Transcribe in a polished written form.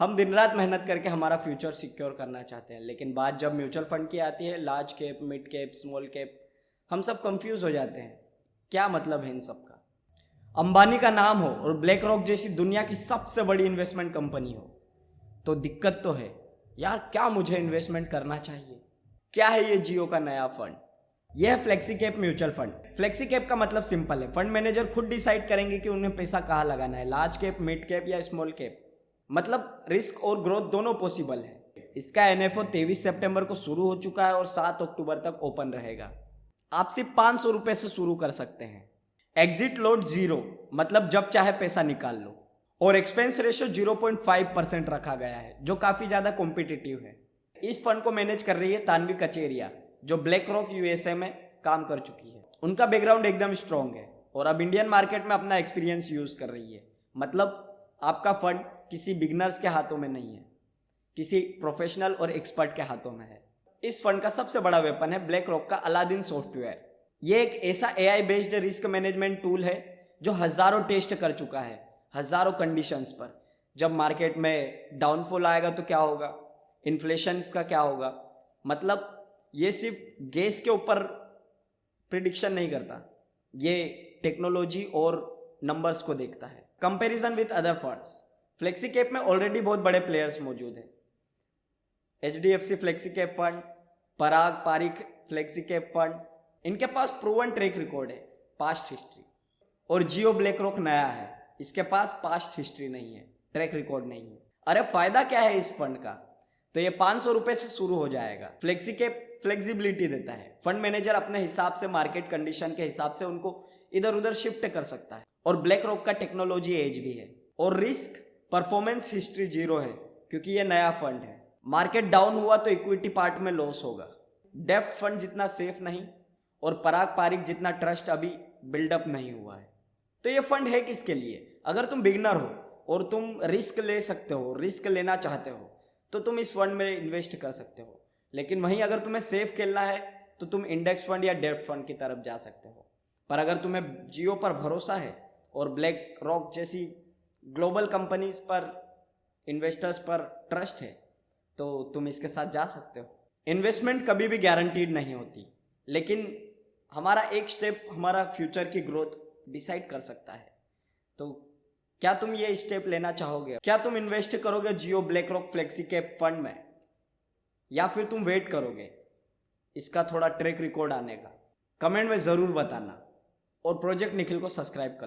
हम दिन रात मेहनत करके हमारा फ्यूचर सिक्योर करना चाहते हैं, लेकिन बात जब म्यूचुअल फंड की आती है, large cap, mid cap, small cap, हम सब कंफ्यूज हो जाते हैं क्या मतलब है इन सब का। अंबानी का नाम हो और ब्लैक रॉक जैसी दुनिया की सबसे बड़ी इन्वेस्टमेंट कंपनी हो तो दिक्कत तो है यार, क्या मुझे इन्वेस्टमेंट करना चाहिए। क्या है ये जियो का नया फंड? यह है flexi cap mutual fund. Flexi cap का मतलब सिंपल है, फंड मैनेजर खुद डिसाइड करेंगे कि उन्हें पैसा कहाँ लगाना है, लार्ज कैप, मिड कैप या स्मॉल कैप। मतलब रिस्क और ग्रोथ दोनों पॉसिबल है। इसका एनएफओ 23 सितंबर को शुरू हो चुका है और 7 अक्टूबर तक ओपन रहेगा। आप सिर्फ 500 रुपए से शुरू कर सकते हैं। एग्जिट लोड 0, मतलब जब चाहे पैसा निकाल लो। और एक्सपेंस रेशियो 0.5% रखा गया है, जो काफी ज्यादा कॉम्पिटिटिव है। इस फंड को मैनेज कर रही है तानवी कचेरिया, जो ब्लैक रॉक यूएसए में काम कर चुकी है। उनका बैकग्राउंड एकदम स्ट्रांग है और अब इंडियन मार्केट में अपना एक्सपीरियंस यूज कर रही है। मतलब आपका फंड किसी बिगनर्स के हाथों में नहीं है, किसी प्रोफेशनल और एक्सपर्ट के हाथों में है। इस फंड का सबसे बड़ा वेपन है ब्लैक रॉक का अलादीन सॉफ्टवेयर। ये एक ऐसा AI based risk management tool है जो हजारों टेस्ट कर चुका है, हजारों कंडीशंस पर। जब मार्केट में डाउनफॉल आएगा तो क्या होगा, इन्फ्लेशन का क्या होगा। मतलब ये सिर्फ गैस के ऊपर प्रिडिक्शन नहीं करता, ये टेक्नोलॉजी और नंबर्स को देखता है। Comparison with other funds, flexi cap में ऑलरेडी बहुत बड़े प्लेयर्स मौजूद हैं। एचडीएफसी फ्लेक्सी कैप फंड, पराग पारिख फ्लेक्सी कैप फंड, इनके पास प्रूवन ट्रैक रिकॉर्ड है, पास्ट हिस्ट्री। और जियो ब्लैक रॉक नया है, इसके पास पास्ट हिस्ट्री नहीं है, ट्रैक रिकॉर्ड नहीं है। अरे फायदा क्या है इस फंड का? तो ये 500 रुपए से शुरू हो जाएगा। फ्लेक्सी कैप फ्लेक्सिबिलिटी देता है, फंड मैनेजर अपने हिसाब से, मार्केट कंडीशन के हिसाब से उनको इधर उधर शिफ्ट कर सकता है। और ब्लैक रॉक का टेक्नोलॉजी एज भी है। और रिस्क परफॉर्मेंस हिस्ट्री 0 है, क्योंकि ये नया फंड है। मार्केट डाउन हुआ तो इक्विटी पार्ट में लॉस होगा। डेप्थ फंड जितना सेफ नहीं और पराग पारिख जितना ट्रस्ट अभी बिल्डअप नहीं हुआ है। तो ये फंड है किसके लिए? अगर तुम बिगनर हो और तुम रिस्क ले सकते हो, रिस्क लेना चाहते हो, तो तुम इस फंड में इन्वेस्ट कर सकते हो। लेकिन वहीं अगर तुम्हें सेफ खेलना है तो तुम इंडेक्स फंड या डेप्थ फंड की तरफ जा सकते हो। पर अगर तुम्हें जियो पर भरोसा है और ब्लैक रॉक जैसी ग्लोबल कंपनीज पर, इन्वेस्टर्स पर ट्रस्ट है, तो तुम इसके साथ जा सकते हो। इन्वेस्टमेंट कभी भी गारंटीड नहीं होती, लेकिन हमारा एक स्टेप हमारा फ्यूचर की ग्रोथ डिसाइड कर सकता है। तो क्या तुम ये स्टेप लेना चाहोगे? क्या तुम इन्वेस्ट करोगे Jio BlackRock flexi cap fund में, या फिर तुम वेट करोगे इसका थोड़ा ट्रैक रिकॉर्ड आने का? कमेंट में ज़रूर बताना और प्रोजेक्ट निखिल को सब्सक्राइब कर लो।